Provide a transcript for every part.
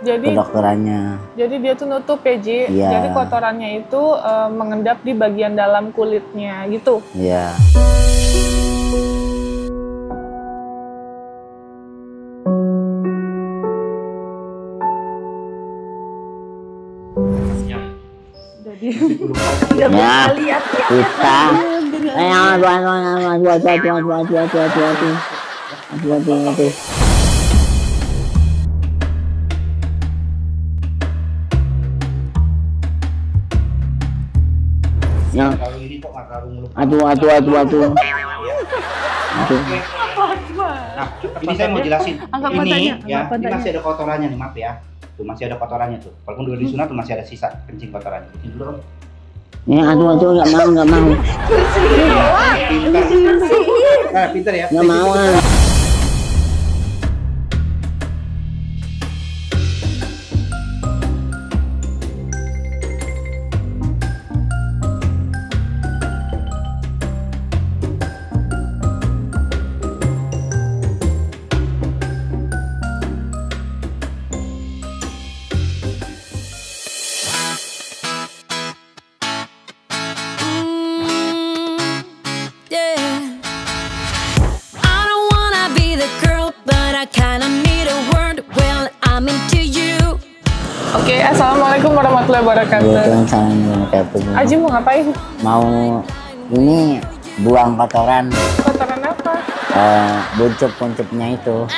kedokterannya. Jadi dia tuh nutup ya, Ji. Iya. Jadi kotorannya itu mengendap di bagian dalam kulitnya gitu. Iya. Jadi nggak bisa lihat ya. Kita hati. Ya. Aduh. Nah, ini saya mau jelasin. Ini ya, ini tanya. masih ada kotorannya nih, maaf ya. Tuh masih ada kotorannya tuh. Walaupun udah disunat tuh masih ada sisa kencing kotorannya. Bikin dulu. Ya, aduh, nggak mau. Pintar. Pintar ya. Nggak mau. Oke, assalamualaikum warahmatullahi wabarakatuh. Aji mau ngapain? Mau ini buang kotoran. Kotoran apa? Buncup-buncupnya itu.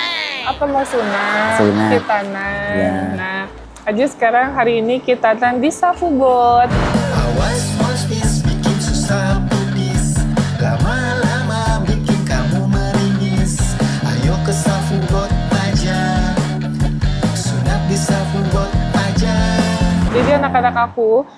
Apa mau sunat? Sunat. Khitanan. Ya. Nah, Aji sekarang hari ini khitanan di Safubot. Awas was bikin susah pudis, lama-lama bikin kamu meringis. Ayo ke Safubot aja, sunat di Safubot aja. Jadi anak-anak aku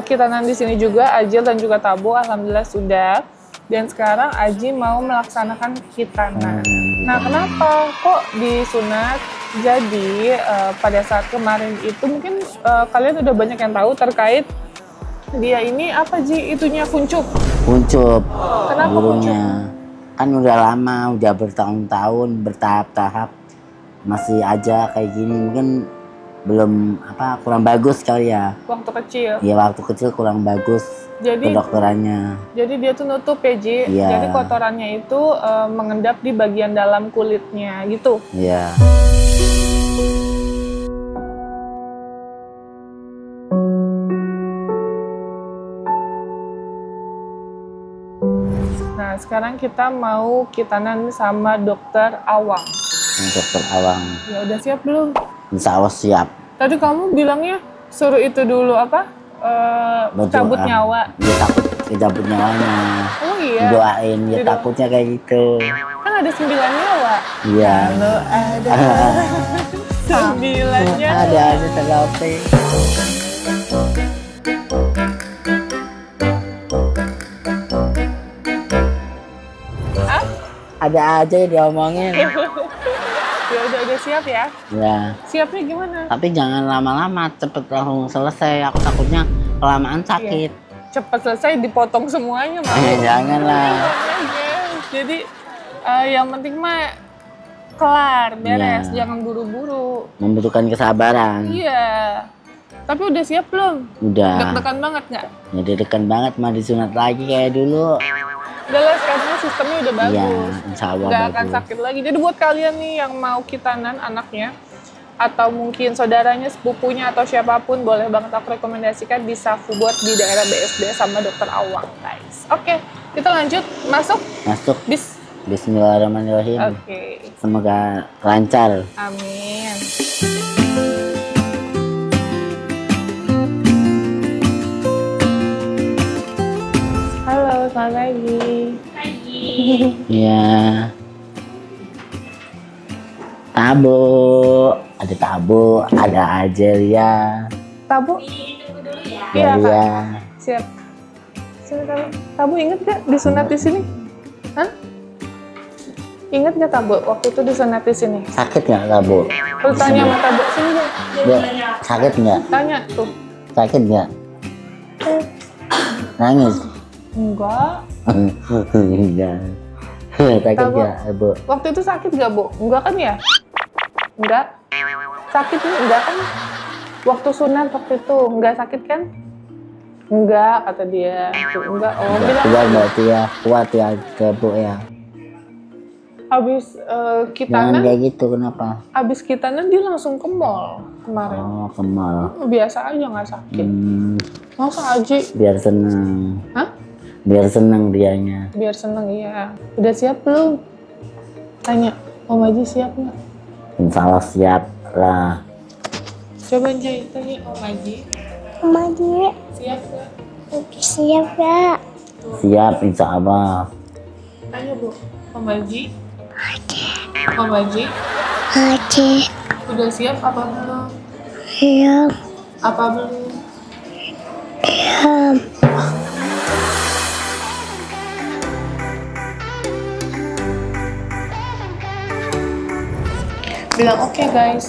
khitanan di sini juga Ajil dan juga Tabo, alhamdulillah sudah. Dan sekarang Aji mau melaksanakan khitanan. Nah, kenapa kok disunat? Jadi pada saat kemarin itu mungkin kalian udah banyak yang tahu terkait dia ini apa Ji? Itunya kuncup. Kuncup. Kenapa Burungnya? Kan udah lama, udah bertahun-tahun, bertahap-tahap. Masih aja kayak gini, mungkin belum kurang bagus kali ya. Waktu kecil. Iya, waktu kecil kurang bagus. Jadi kedokterannya. Jadi dia tuh nutup ya Ji. Iya. Jadi kotorannya itu mengendap di bagian dalam kulitnya gitu. Iya. Nah, sekarang kita mau khitanan sama dokter Awang. Dokter Awang. Ya udah siap belum? Insya Allah siap. Tadi kamu bilangnya suruh itu dulu apa? Cabut nyawa. Dia takut cabut nyawanya. Oh iya. Doain dia takutnya kayak gitu. Kan ada 9 nyawa. Iya. Kalau ada 9 nyawa. Ada aja terlalu. Ada aja ya diomongin. Ya udah siap ya. Ya. Siapnya gimana? Tapi jangan lama-lama, cepet langsung selesai. Aku takutnya kelamaan sakit. Iya. Cepet selesai dipotong semuanya mah. Jangan lah. Jadi yang penting mah kelar, beres, Ya. jangan buru-buru. Membutuhkan kesabaran. Iya. Tapi udah siap belum? Udah. Deg-degan banget nggak? Ya deg-degan banget, mah disunat lagi kayak dulu. Udah lah, sekarang sistemnya udah bagus. Iya, insya Allah nggak bagus. akan sakit lagi. Jadi buat kalian nih yang mau khitanan anaknya, atau mungkin saudaranya, sepupunya, atau siapapun, boleh banget aku rekomendasikan di Safubot di daerah BSD sama dokter Awang, guys. Oke, kita lanjut. Masuk? Masuk. Bismillahirrahmanirrahim. Oke. Semoga lancar. Amin. Halo, selamat pagi. Iya. Tabo, ada Tabo, ada Ajelia. Tabu? Iya, Kak. Siap. Sini Tabu. Tabu inget gak disunat di sini? Hah? Ingat gak Tabu waktu itu disunat di sini? Sakit nggak Tabo? Lu tanya sama Tabu sini deh. Sakit nggak? Tanya tuh. Sakit nggak? Nangis? Enggak. Enggak. Sakit Tabo. nggak, Bu? Waktu itu sakit gak Bu? Enggak kan ya? Enggak. Sakit enggak kan? Waktu sunat waktu itu enggak sakit kan? Enggak, kata dia. Enggak, oh bilang Kuat berarti ya, kuat ya ke Bu ya. habis Jangan kitanan, kayak gitu, kenapa? habis kitanan dia langsung ke mall kemarin. Oh, kemal. Biasa aja nggak sakit. Masa Aji? Biar seneng. Hah? Biar seneng dianya. Biar seneng iya. Udah siap belum? Tanya, Om Aji siap nggak? Insya Allah siap lah. Coba Jai tanya Om Aji. Om Aji, Siap nggak? siap gak? Siap insya Allah. Tanya Bu. Om Aji. Om Aji. Aji, Udah siap apa belum? siap, Apa belum? siap. Bilang oke guys.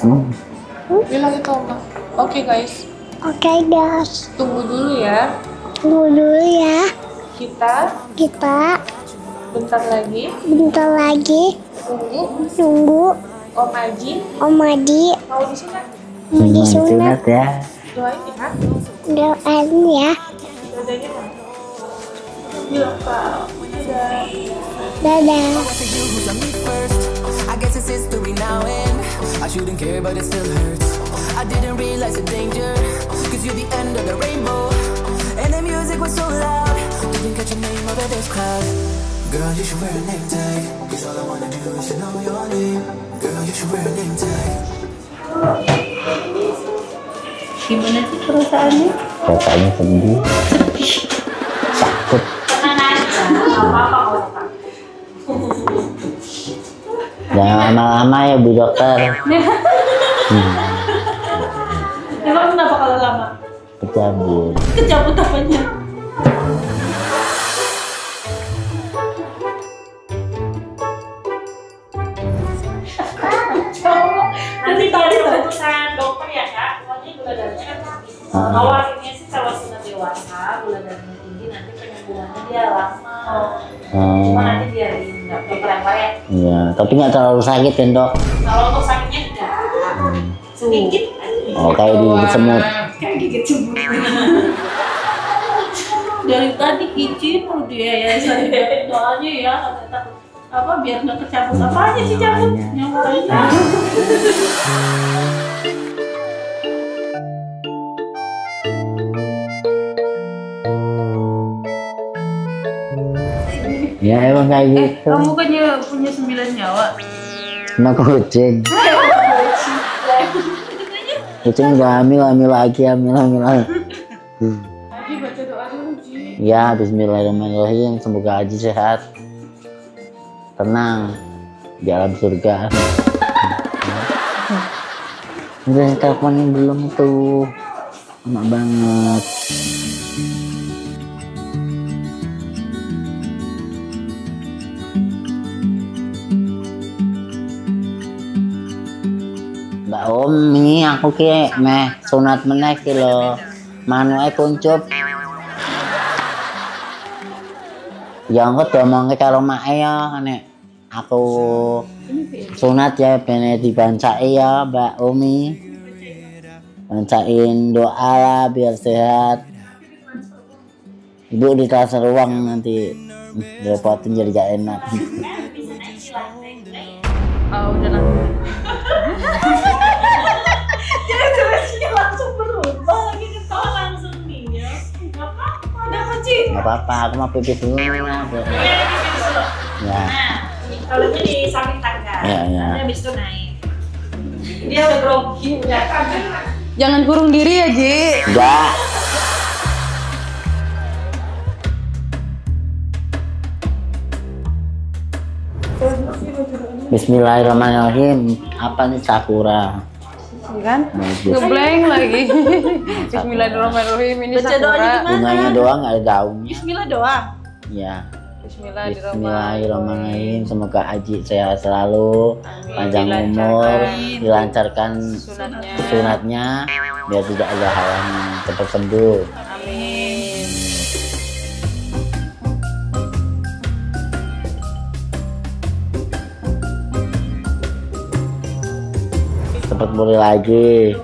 Bilang itu Oma. Oke guys. Oke guys, Tunggu dulu ya. tunggu dulu ya. Kita Kita bentar lagi bentar lagi tunggu nunggu Om Aji Om Aji mau disunat. mau disunat. Sunat ya. Doain ya. Doain ya. Dadanya mana? Bilang Kak. Dadah. Dadah. I guess it's history now and I shouldn't care but it still hurts. I didn't realize the danger, cause you're the end of the rainbow. And the music was so loud, didn't catch your name over this crowd. Girl, you should wear a name tag, cause all I wanna do is to know your name. Girl, you should wear a name tag. Gimana sih perasaannya? Rasanya sedih. Takut. Jangan lama-lama ya Bu Dokter. Emang kenapa kalau lama? Kecabut. Kecabut apanya? Nanti tadi keputusan dokter ya Kak, soalnya gula darahnya kan tinggi. Awasinnya sih kalau sudah dewasa, gula darahnya tinggi, nanti penyembuhannya dia lama. Cuma nanti biarin nggak pelan-pelan. Iya, tapi nggak terlalu sakit kan Dok? Kalau untuk sakitnya enggak, sedikit aja. Oh, kayak di semut. Kayak gigit semut. Dari tadi izin mau dia ya, saya doanya ya, kata apa biar nggak kecabut apa aja sih cabut nyamuknya. Ya emang kayak gitu. Kamu kan punya 9 nyawa. Cuma kucing. Kucing udah hamil lagi. Aji baca doa dulu Ji. Ya, bismillahirrahmanirrahim. Semoga Aji sehat, tenang di alam surga. Udah teleponin belum tuh? Enak banget. Mbak Om, ini aku ki meh sunat meneh ki lho. Manuke kuncup. Ya engko diomongke karo make ya nek aku sunat ya ben dibancai ya Mbak Umi. Bancain doa lah biar sehat. Ibu di kelas ruang nanti direpotin jadi gak enak. Oh, udah langsung. Ekspresinya langsung berubah lagi ketawa langsung nih ya. Gak apa-apa. Kenapa Ci? Gak apa-apa, aku mau pipis dulu. Iya, di sini dulu. Ya, Nah, kalau ini di samping tangga. Iya, iya. Nanti habis itu naik. Dia udah grogi, udah kan. Jangan kurung diri ya Ji. enggak. Bismillahirrahmanirrahim. Apa nih sakura? Kan? Bagus. Ngeblank lagi. Bismillahirrahmanirrahim ini Baca doanya sakura. gimana? Bunganya doang nggak ada daunnya. Bismillah doang. Ya. Bismillahirrahmanirrahim. Bismillahirrahmanirrahim. Semoga Aji sehat selalu, panjang umur, dilancarkan Sunatnya. sunatnya, biar tidak ada halangan, cepat sembuh. Amin. Cepat dapat pulih lagi.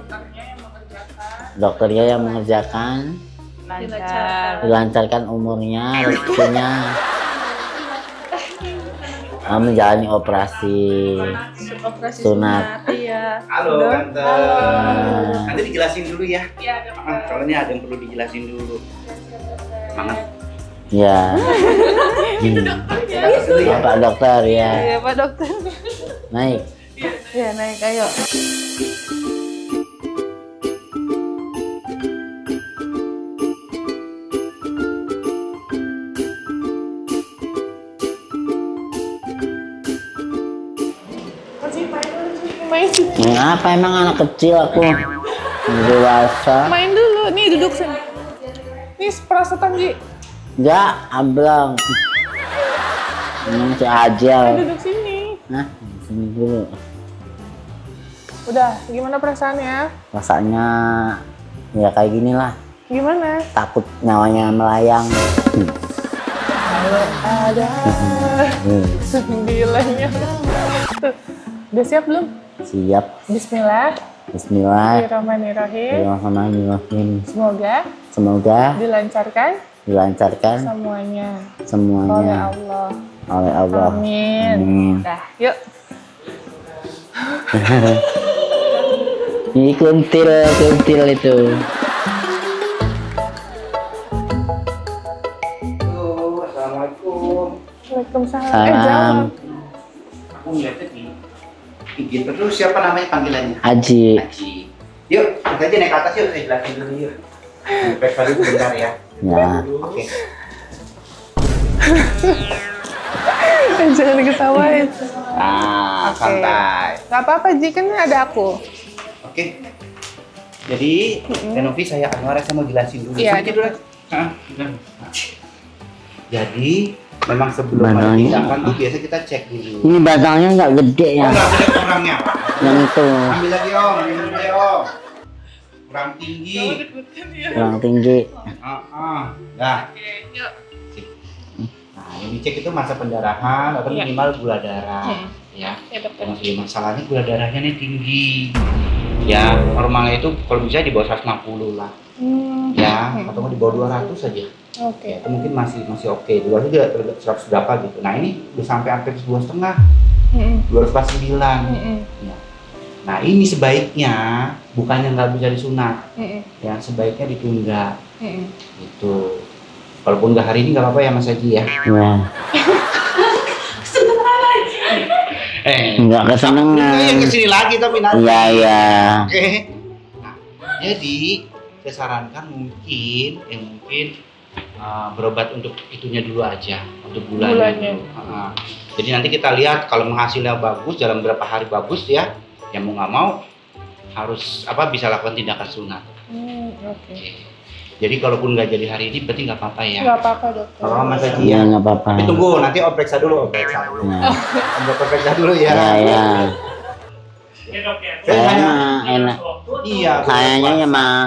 Dokternya yang mengerjakan. Dokternya yang mengerjakan, dilancarkan umurnya, rezekinya. Menjalani operasi sunat. Iya. Halo, Tante. Nanti dijelasin dulu ya. Iya, dokter. Kalau ini ada yang perlu dijelasin dulu. Semangat. Ya. Pak dokter ya. Iya, Pak dokter. Naik. Iya, naik ayo. Main. Apa emang anak kecil aku? Dewasa. Main dulu. Nih duduk sini. Nih perosotan Ji. Enggak, ablang. Ini si Ajal. Duduk sini. Nah, sini dulu. Udah, gimana perasaannya? Rasanya ya kayak gini lah. Gimana? Takut nyawanya melayang. Kalau ada sembilannya. Tuh, udah siap belum? Siap. Bismillah. Bismillah. Bismillahirrahmanirrahim. Bismillahirrahmanirrahim. Semoga Semoga dilancarkan semuanya oleh Allah. oleh Allah. Amin. Amin. Dah, yuk. Ini kuntil itu. Halo, assalamualaikum. Waalaikumsalam. Salam. Jawab. Aku ngeliatnya di IG terus. Siapa namanya panggilannya? Aji. Aji. Yuk, kita aja naik ke atas yuk. Saya jelasin dulu yuk. Periksa dulu bentar ya. Ya. Oke. Jangan diketawain. Nah, Oke. santai. Gak apa-apa Ji, kan ada aku. Oke. Jadi, Tenovi, saya Anwar, saya mau jelasin dulu. Iya, Sedikit dulu. Nah. Jadi, memang sebelum Batangnya. ada tindakan tuh biasa kita cek dulu. Ini batangnya nggak gede ya. Oh, nggak ada kurangnya. Yang itu Ambil lagi om, minum dulu om. Kurang tinggi. kurang tinggi. Nah, nah yang dicek itu masa pendarahan atau Iya. minimal gula darah. Ya. Ya dokter. Yang masalahnya gula darahnya nih tinggi. Ya, normalnya itu kalau bisa di bawah 150 lah. Ya, atau di bawah 200 saja. Oke. Ya, itu mungkin masih oke. Di luar juga 100 berapa gitu. Nah, ini udah sampai hampir 2,5. 249. Ya. Nah, ini sebaiknya bukannya nggak bisa disunat. Ya, sebaiknya ditunda. Gitu. Walaupun nggak hari ini nggak apa-apa ya Mas Haji ya. Ya. Nggak kesenengan. Yang kesini lagi tapi nanti. Iya iya. Oke. Nah, jadi saya sarankan mungkin berobat untuk itunya dulu aja, untuk bulannya. Dulu. Jadi nanti kita lihat kalau hasilnya bagus dalam berapa hari bagus ya, yang mau nggak mau harus bisa lakukan tindakan sunat. Oke. Jadi kalaupun nggak jadi hari ini berarti nggak apa-apa ya. Nggak apa-apa dokter. Kalau Mas Haji Iya ya. nggak apa-apa. Tapi tunggu nanti om periksa dulu. Ya. Om periksa dulu ya. Ya ya. Ya dok ya. Saya mah enak. Iya. Sayangnya ya mah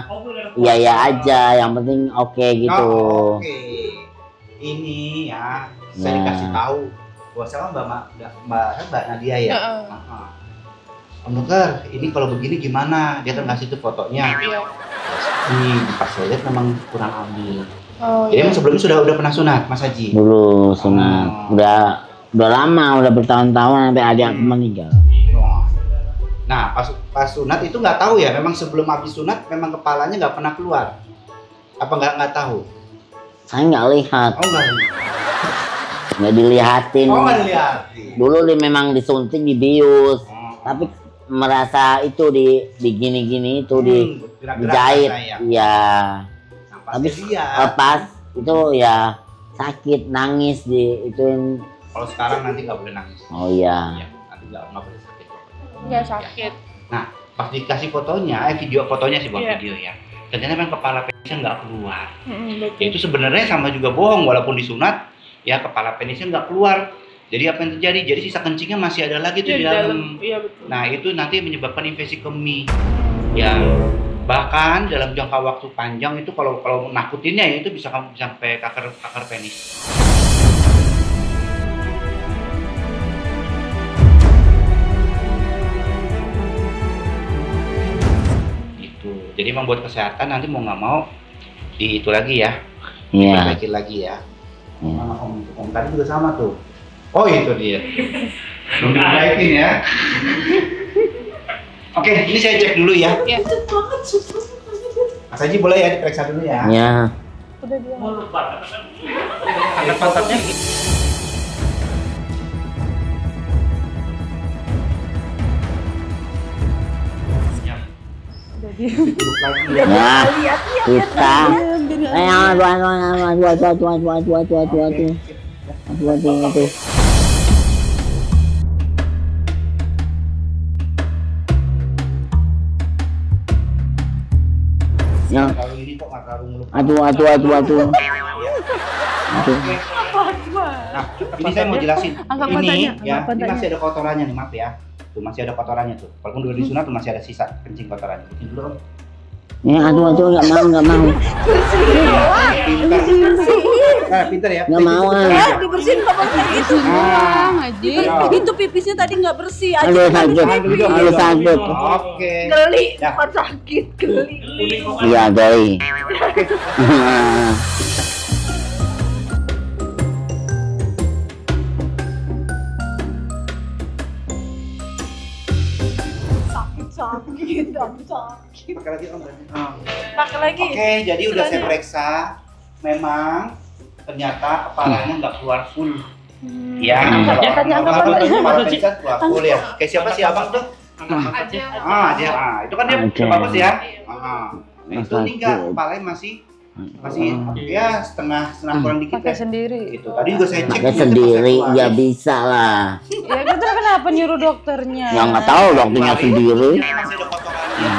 iya ya aja. Yang penting oke gitu. Oh, oke. Ini ya, saya Ya. dikasih tahu bahwa sama Mbak Nadia ya. Om dokter, ini kalau begini gimana? Dia kan ngasih tuh fotonya. Iya. Ini pas saya lihat memang kurang ambil. Oh Jadi iya. emang sebelumnya sudah pernah sunat, Mas Haji. Dulu sunat. Udah lama, udah bertahun-tahun sampai adik aku meninggal. Nah, pas sunat itu nggak tahu ya. Memang sebelum habis sunat, memang kepalanya nggak pernah keluar. Apa nggak tahu? Saya nggak lihat, Oh nggak. nggak dilihatin. Oh nggak dilihat. Dulu memang disuntik, dibius, tapi merasa itu di gini-gini itu dijahit, ya. Tapi pas itu ya sakit, nangis di ituin. Kalau sekarang nanti nggak boleh nangis. Oh iya. Iya, nanti nggak boleh sakit. Nggak sakit. Nah, pas dikasih fotonya, video fotonya sih buat Iya. video ya. Ternyata memang kepala penisnya nggak keluar. Betul. Ya, itu sebenarnya sama juga bohong, walaupun disunat, ya kepala penisnya nggak keluar. Jadi apa yang terjadi? Jadi sisa kencingnya masih ada lagi tuh di dalam. Iya betul. Nah, itu nanti menyebabkan infeksi kemih. Ya, bahkan dalam jangka waktu panjang itu kalau nakutinnya ya itu bisa sampai kanker penis. Jadi emang buat kesehatan nanti mau nggak mau di itu lagi ya, Iya. diperbaiki lagi ya. Sama om tadi juga sama tuh. Oh itu dia. Belum diperbaikin ya. Oke, ini saya cek dulu ya. Mas Haji boleh ya diperiksa dulu ya. Iya. Udah dia. Ada pantatnya. Udah dia. Duduk lagi ya. Nah, kita. Aduh. Ya, Kalau ini kok nggak karung lu. aduh. Nah, ini saya mau jelasin. Angkat Ini matanya, ya, angkat ini matanya. masih ada kotorannya nih, maaf ya. Tuh masih ada kotorannya tuh. Walaupun udah disunat tuh masih ada sisa kencing kotorannya. Bikin dulu Om. Ya, aduh, nggak mau. Nah, pinter ya. Nggak mau, Dibersihin nggak pakai itu. Haji. Itu pipisnya tadi nggak bersih. Aduh, sakit. Oke. Geli, Ya. bukan sakit, geli. Iya, doi. Sakit, sakit. Pakai lagi Om. Ah. Pakai lagi. Oke, jadi udah saya periksa. Memang ternyata kepalanya nggak keluar full. Ya, kepala periksa keluar full ya. Kayak siapa sih abang tuh? Dia. Itu kan dia Aja. bagus ya. Nah, itu enggak, kepalanya masih ya setengah kurang dikit Pakai ya. sendiri. Itu tadi juga saya cek. Pakai sendiri, ya bisa lah. Ya kita kenapa nyuruh dokternya? Ya nggak tahu dokternya sendiri. Ini masih ada kotorannya.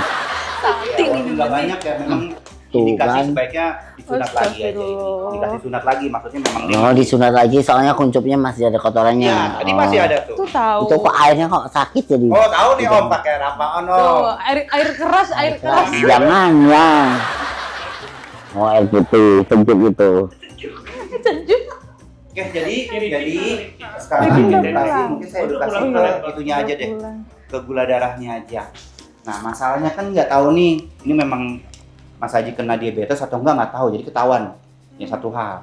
Sakit. Walaupun nggak banyak ya, memang Tuh, indikasi kan. sebaiknya disunat lagi aja. Astagfirullah. Indikasi sunat lagi, maksudnya memang dia. Oh, disunat lagi soalnya kuncupnya masih ada kotorannya. Ya, tadi masih ada tuh. Tuh tahu. Itu kok airnya kok sakit jadi? Oh, tahu nih Om pakai air apaan Tuh, Om? air keras. Jangan ya. Oh, air putih, sejuk itu. Oke, jadi sekarang edukasi, mungkin saya edukasi ke itunya aja deh, ke gula darahnya aja. Nah, masalahnya kan nggak tahu nih, ini memang Mas Haji kena diabetes atau nggak tahu, jadi ketahuan. Ya satu hal.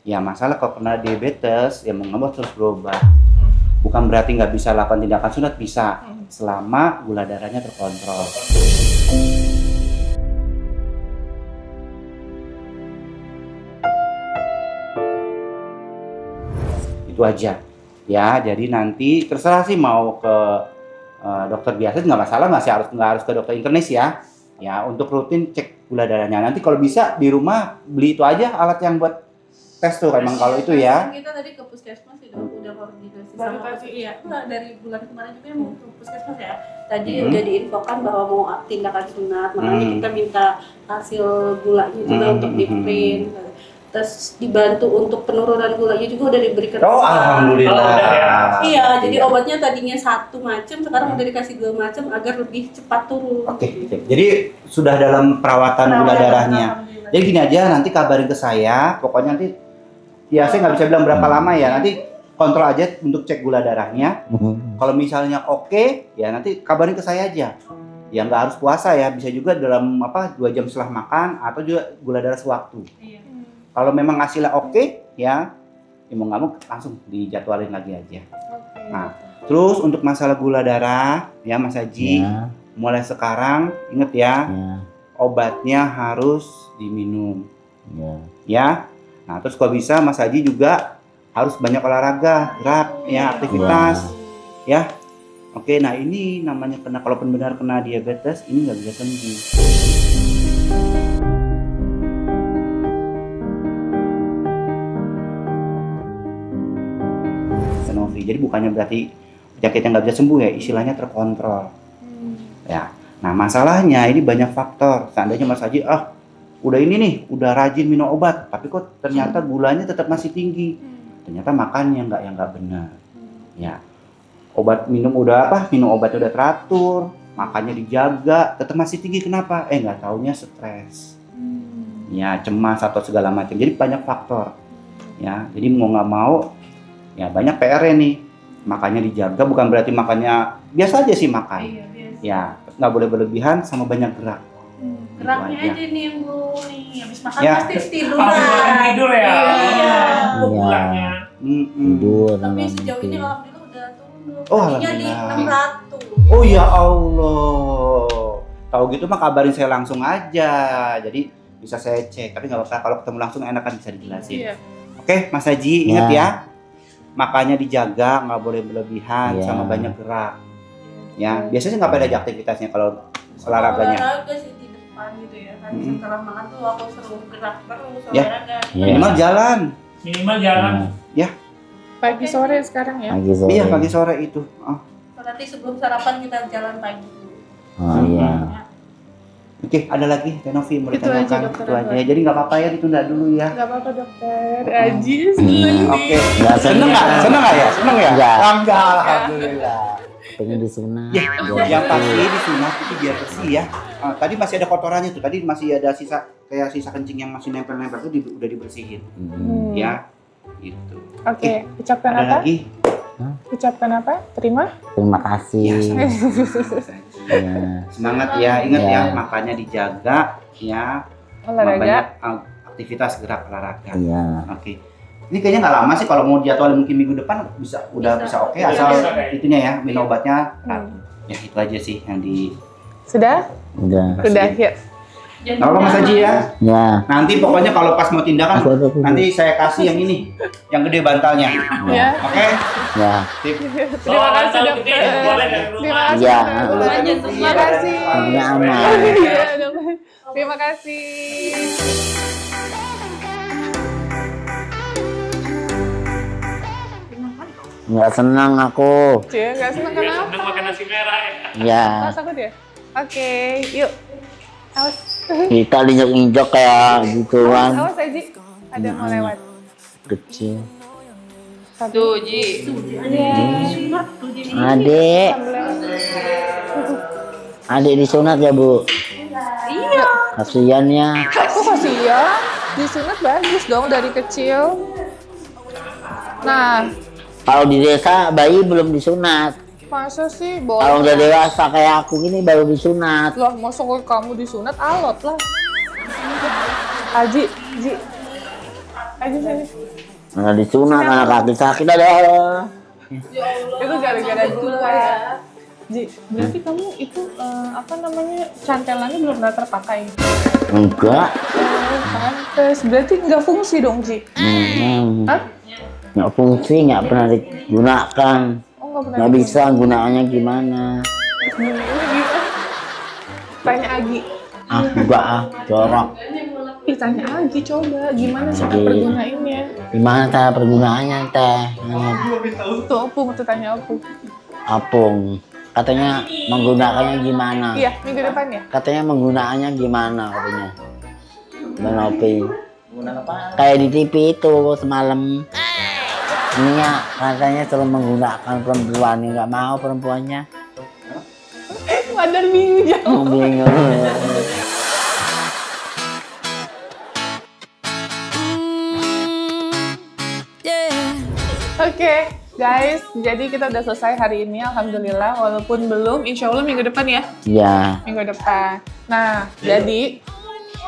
Ya masalah kalau kena diabetes, ya mau nggak mau terus berobat. Bukan berarti nggak bisa lakukan tindakan sunat, bisa, selama gula darahnya terkontrol. Itu aja ya, jadi nanti terserah sih mau ke dokter biasa nggak masalah, nggak harus ke dokter internis ya untuk rutin cek gula darahnya. Nanti kalau bisa di rumah beli itu aja alat yang buat tes tuh emang kalau itu ya. Kita tadi ke puskesmas udah koordinasi sama iya dari bulan kemarin juga mau ke puskesmas ya. Tadi udah diinfokan bahwa mau tindakan sunat, makanya kita minta hasil gulanya juga untuk di print. Terus dibantu untuk penurunan gulanya juga udah diberikan. Oh, alhamdulillah. Iya, jadi obatnya tadinya 1 macam, sekarang udah dikasih 2 macam agar lebih cepat turun. Oke. Jadi sudah dalam perawatan gula darahnya. Jadi gini aja, nanti kabarin ke saya. Pokoknya nanti ya saya nggak bisa bilang berapa lama ya. Nanti kontrol aja untuk cek gula darahnya. Kalau misalnya oke, ya nanti kabarin ke saya aja. Ya nggak harus puasa ya, bisa juga dalam 2 jam setelah makan atau juga gula darah sewaktu. Kalau memang hasilnya oke, ya mau nggak mau langsung dijadwalin lagi aja. Nah, terus untuk masalah gula darah, ya Mas Haji, mulai sekarang inget ya, obatnya harus diminum, ya. Nah, terus kalau bisa Mas Haji juga harus banyak olahraga, gerak, ya aktivitas, ya. Oke, nah ini namanya kalau benar kena diabetes, ini nggak bisa sembuh. Jadi bukannya berarti penyakit yang nggak bisa sembuh ya, istilahnya terkontrol. Ya, nah masalahnya ini banyak faktor. Seandainya Mas Haji, udah ini nih, udah rajin minum obat, tapi kok ternyata gulanya tetap masih tinggi. Ternyata makannya nggak benar. Ya, minum obatnya udah teratur, makannya dijaga, tetap masih tinggi. Kenapa? Nggak taunya stres. Ya, cemas atau segala macam. Jadi banyak faktor. Ya, jadi mau nggak mau ya banyak PR-nya nih, makannya dijaga, bukan berarti makannya biasa aja sih makan. Ya nggak boleh berlebihan sama banyak gerak. Geraknya aja. aja nih yang belum nih, habis makan Ya. pasti tidur Tidur ya. Iya. Pulangnya. Tidur Tapi nggak sejauh ini mungkin. alhamdulillah udah turun. Oh, Tadinya di alhamdulillah. 600. Oh ya Allah. Tahu gitu mah kabarin saya langsung aja. Jadi bisa saya cek. Tapi nggak apa-apa kalau ketemu langsung enakan bisa dijelasin. Iya. Oke, Mas Haji, ingat Ya. ya. Makanya dijaga, nggak boleh berlebihan Ya. sama banyak gerak. Ya, biasanya ngapain aja aktivitasnya kalau olahraganya? Olahraga sih di depan gitu ya. Kan setelah makan tuh aku seru gerak terus Ya. olahraga. Iya. Minimal jalan. Minimal jalan. Pagi sore sekarang ya. Pagi sore. Iya, pagi sore itu. Oh. Nanti sebelum sarapan kita jalan pagi dulu. Oh iya. Oke, ada lagi Tenovi mau Itu aja, ditanyakan? dokter, Itu aja. apa? Jadi nggak apa-apa ya, ditunda dulu ya. Gak apa-apa dokter. Aji seneng nih. Oke. Nggak Seneng nggak? Seneng nggak ya? Seneng ya? Enggak. Enggak, alhamdulillah. Pengen disunat. Ya, biar yang bersih. pasti disunat itu biar bersih ya. Tadi masih ada kotorannya tuh. Tadi masih ada sisa kayak sisa kencing yang masih nempel-nempel tuh udah dibersihin. Ya, gitu. Oke, ucapkan Ada apa? lagi? Ucapkan apa? Terima. Terima kasih. Ya, sama-sama. Ya. Semangat ya, ingat Ya. ya, makanya dijaga ya. Olahraga. Banyak aktivitas gerak olahraga. Iya. Oke. Ini kayaknya nggak lama sih kalau mau jadwal mungkin minggu depan bisa bisa oke asal bisa, kayak. itunya ya minum obatnya rapi. Ya itu aja sih yang di Sudah? Udah. Sudah ya. Nggak apa Mas Haji ya. Ya. Nanti pokoknya kalau pas mau tindakan Aku ada. nanti saya kasih yang ini, yang gede bantalnya. Ya. Oke? Ya. Sip. Terima kasih Kalau dokter. gede, boleh dari rumah. Terima kasih. Ya. dokter. Terima kasih. Ini aman. Iya, dokter. Terima kasih. Nggak senang aku. Cie, nggak senang Dia kenapa? seneng makan nasi merah ya. Ya. Awas aku dia. Oke, yuk. Awas. Kita diinjak-injak kayak gituan. Awas Aji. Ada yang mau lewat. Kecil. Tuh, Ji. Adik. Adik disunat ya Bu? Iya. Kasian ya. Kok kasihan? Disunat bagus dong dari kecil. Nah, Kalau di desa bayi belum disunat. masa sih Kalau boleh? udah dewasa kayak aku gini baru disunat. Lah, masa kok kamu disunat alot lah. Aji, Ji. Aji sini. Nah, disunat anak kaki sakit ada. Itu gara-gara gula ya. Ji, berarti kamu itu apa namanya cantelannya belum pernah terpakai? Enggak. Pantes, berarti nggak fungsi dong Ji? Hah? Nggak fungsi, nggak pernah digunakan. Oh nggak pernah. Nggak bisa gunaannya gimana. Tanya Agi. Ah, enggak ah, jorok. Ih, tanya Agi coba gimana cara Oke. pergunainnya? Gimana cara pergunaannya teh? Tuh Opung, tuh tanya Opung. Apung. Katanya menggunakannya gimana? Iya, minggu depan ya? Katanya menggunaannya gimana katanya. Bang Opi. Kayak di TV itu semalam. Ini ya katanya suruh menggunakan perempuan, nggak mau perempuannya. Wajar bingung jauh. Oh, bingung. Oke, guys, jadi kita udah selesai hari ini, alhamdulillah. Walaupun belum, insya Allah minggu depan ya. Ya. Minggu depan. Nah, jadi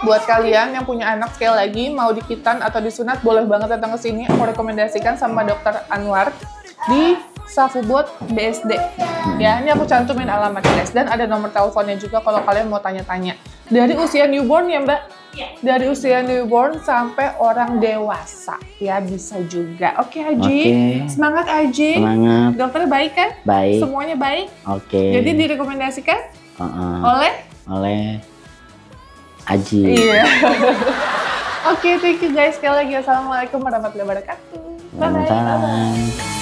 buat kalian yang punya anak sekali lagi mau dikitan atau disunat, boleh banget datang ke sini. Aku rekomendasikan sama Dokter Anwar di Safubot BSD. Ya, ini aku cantumin alamat guys, dan ada nomor teleponnya juga kalau kalian mau tanya-tanya. Dari usia newborn ya Mbak? Iya. Dari usia newborn sampai orang dewasa ya bisa juga. Oke Aji, Oke. semangat Aji. Semangat. Dokter baik kan? Baik. Semuanya baik. Oke. Jadi direkomendasikan oleh oleh Aji. Iya. Oke, thank you guys sekali lagi. Assalamualaikum warahmatullahi wabarakatuh. Bye bye. Waalaikumsalam.